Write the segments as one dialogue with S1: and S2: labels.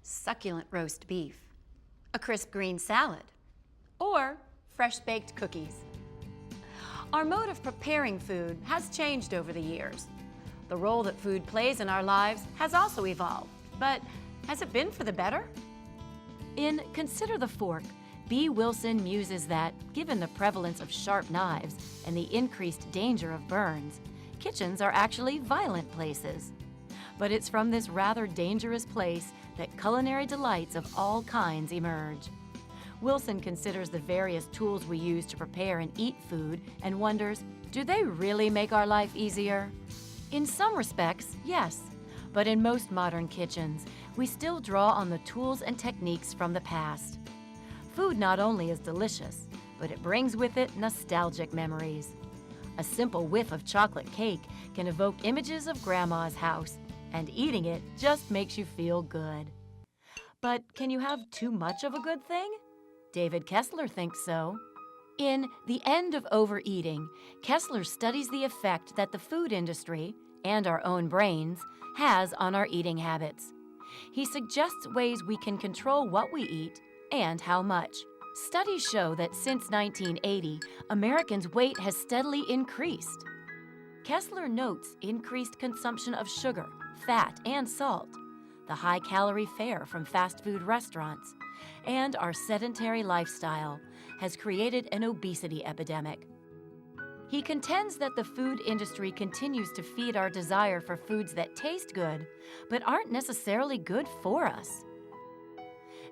S1: succulent roast beef, a crisp green salad, or fresh-baked cookies. Our mode of preparing food has changed over the years. The role that food plays in our lives has also evolved, but has it been for the better? In Consider the Fork, B. Wilson muses that, given the prevalence of sharp knives and the increased danger of burns, kitchens are actually violent places. But it's from this rather dangerous place that culinary delights of all kinds emerge. Wilson considers the various tools we use to prepare and eat food and wonders, do they really make our life easier? In some respects, yes. But in most modern kitchens, we still draw on the tools and techniques from the past. Food not only is delicious, but it brings with it nostalgic memories. A simple whiff of chocolate cake can evoke images of Grandma's house, and eating it just makes you feel good. But can you have too much of a good thing? David Kessler thinks so. In The End of Overeating, Kessler studies the effect that the food industry, and our own brains, has on our eating habits. He suggests ways we can control what we eat and how much. Studies show that since 1980, Americans' weight has steadily increased. Kessler notes increased consumption of sugar, fat, and salt, the high-calorie fare from fast food restaurants, and our sedentary lifestyle has created an obesity epidemic. He contends that the food industry continues to feed our desire for foods that taste good, but aren't necessarily good for us.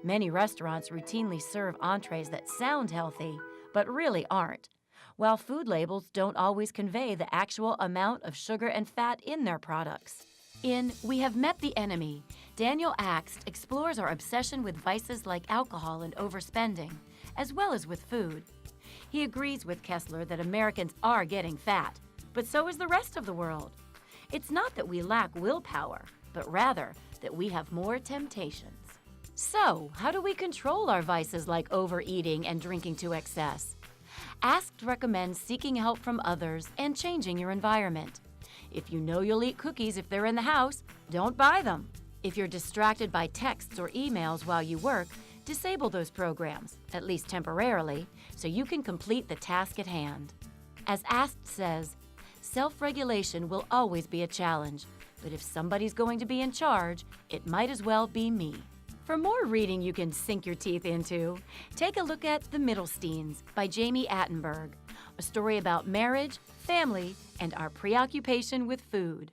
S1: Many restaurants routinely serve entrees that sound healthy, but really aren't, while food labels don't always convey the actual amount of sugar and fat in their products. In We Have Met the Enemy, Daniel Axt explores our obsession with vices like alcohol and overspending, as well as with food. He agrees with Kessler that Americans are getting fat, but so is the rest of the world. It's not that we lack willpower, but rather that we have more temptations. So, how do we control our vices like overeating and drinking to excess? Asked recommends seeking help from others and changing your environment. If you know you'll eat cookies if they're in the house, don't buy them. If you're distracted by texts or emails while you work, disable those programs, at least temporarily, so you can complete the task at hand. As Ast says, self-regulation will always be a challenge, but if somebody's going to be in charge, it might as well be me. For more reading you can sink your teeth into, take a look at The Middlesteins by Jamie Attenberg, a story about marriage, family, and our preoccupation with food.